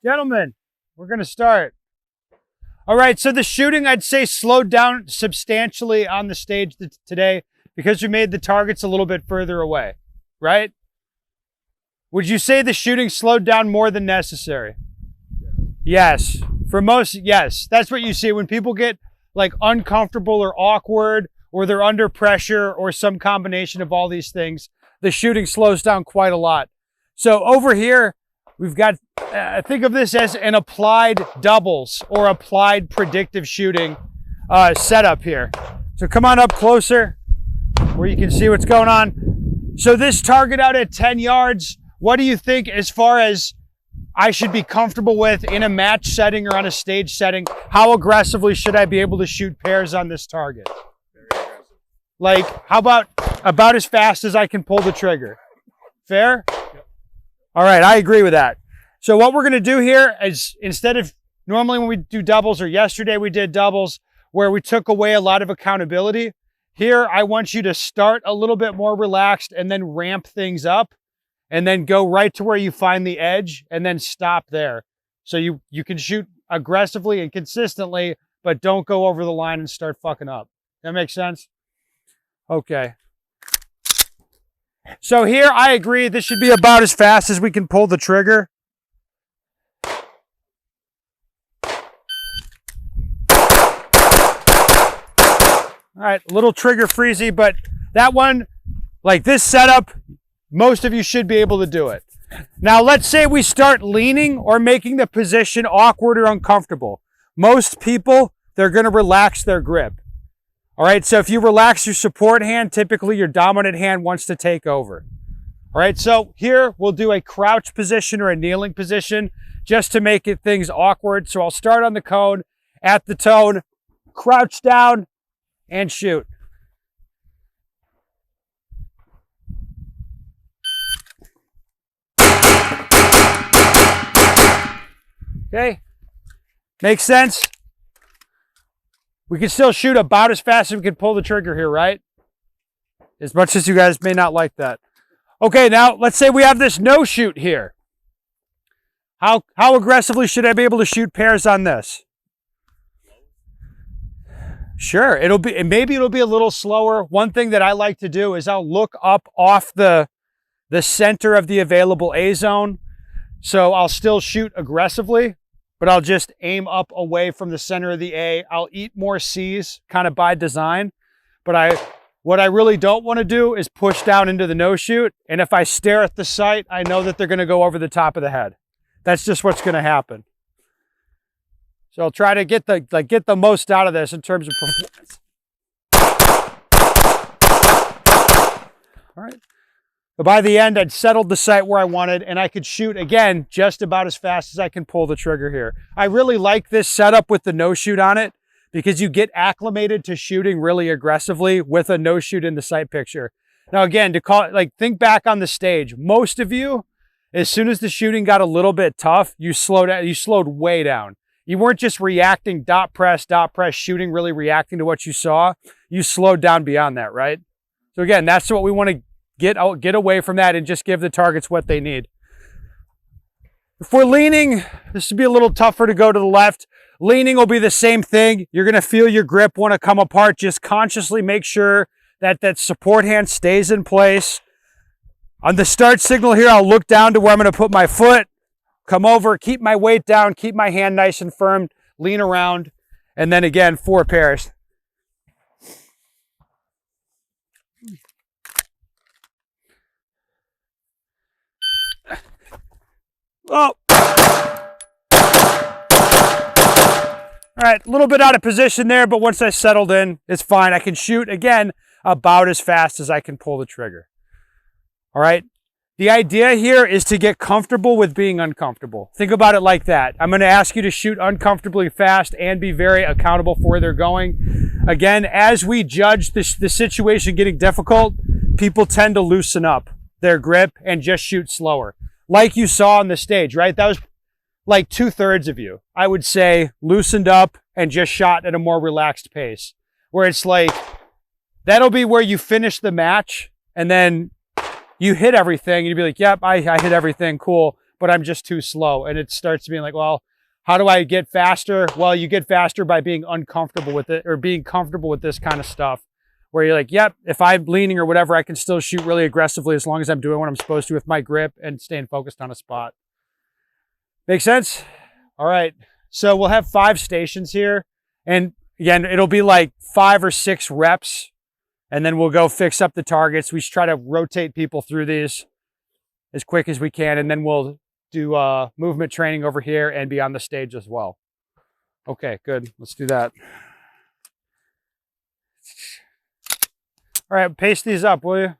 Gentlemen, we're going to start. All right, so the shooting, I'd say, slowed down substantially on the stage today because we made the targets a little bit further away, right? Would you say the shooting slowed down more than necessary? Yes. For most, yes. That's what you see when people get like uncomfortable or awkward or they're under pressure or some combination of all these things. The shooting slows down quite a lot. So over here, we've got, think of this as an applied doubles or applied predictive shooting setup here. So come on up closer where you can see what's going on. So this target out at 10 yards, what do you think as far as I should be comfortable with in a match setting or on a stage setting? How aggressively should I be able to shoot pairs on this target? Very aggressive. Like, how about as fast as I can pull the trigger? Fair? Yep. All right, I agree with that. So what we're going to do here is, instead of normally when we do doubles, or yesterday we did doubles where we took away a lot of accountability, here I want you to start a little bit more relaxed and then ramp things up and then go right to where you find the edge and then stop there. So you can shoot aggressively and consistently, but don't go over the line and start fucking up. That makes sense? Okay. So here I agree, this should be about as fast as we can pull the trigger. All right, a little trigger freezy, but that one, like this setup, most of you should be able to do it. Now, let's say we start leaning or making the position awkward or uncomfortable. Most people, they're going to relax their grip. All right, so if you relax your support hand, typically your dominant hand wants to take over. All right, so here we'll do a crouch position or a kneeling position just to make things awkward. So I'll start on the cone, at the tone, crouch down, and shoot. Okay, makes sense? We can still shoot about as fast as we can pull the trigger here, right? As much as you guys may not like that. Okay, now let's say we have this no shoot here. How aggressively should I be able to shoot pairs on this? Sure, maybe it'll be a little slower. One thing that I like to do is I'll look up off the center of the available A zone. So I'll still shoot aggressively, but I'll just aim up away from the center of the A. I'll eat more C's kind of by design, but what I really don't want to do is push down into the no shoot. And if I stare at the sight, I know that they're going to go over the top of the head. That's just what's going to happen. So I'll try to get the most out of this in terms of performance. All right. But by the end, I'd settled the sight where I wanted, and I could shoot, again, just about as fast as I can pull the trigger here. I really like this setup with the no-shoot on it because you get acclimated to shooting really aggressively with a no-shoot in the sight picture. Now, again, think back on the stage. Most of you, as soon as the shooting got a little bit tough, you slowed way down. You weren't just reacting, dot press, shooting, really reacting to what you saw. You slowed down beyond that, right? So again, that's what we want to get away from that and just give the targets what they need. If we're leaning, this would be a little tougher to go to the left. Leaning will be the same thing. You're going to feel your grip want to come apart. Just consciously make sure that that support hand stays in place. On the start signal here, I'll look down to where I'm going to put my foot, come over, keep my weight down, keep my hand nice and firm, lean around, and then again, 4 pairs. Oh. All right, a little bit out of position there, but once I settled in, it's fine. I can shoot, again, about as fast as I can pull the trigger. All right, the idea here is to get comfortable with being uncomfortable. Think about it like that. I'm going to ask you to shoot uncomfortably fast and be very accountable for where they're going. Again, as we judge the situation getting difficult, people tend to loosen up their grip and just shoot slower. Like you saw on the stage, right? That was like 2/3 of you, I would say, loosened up and just shot at a more relaxed pace. Where it's like, that'll be where you finish the match and then you hit everything and you'd be like, yep, I hit everything, cool. but I'm just too slow. And it starts being like, well, how do I get faster? Well, you get faster by being uncomfortable with it or being comfortable with this kind of stuff where you're like, yep, if I'm leaning or whatever, I can still shoot really aggressively as long as I'm doing what I'm supposed to with my grip and staying focused on a spot. Make sense? All right. So we'll have 5 stations here. And again, it'll be like 5 or 6 reps. And then we'll go fix up the targets. We should try to rotate people through these as quick as we can. And then we'll do movement training over here and be on the stage as well. Okay, good. Let's do that. All right, pace these up, will you?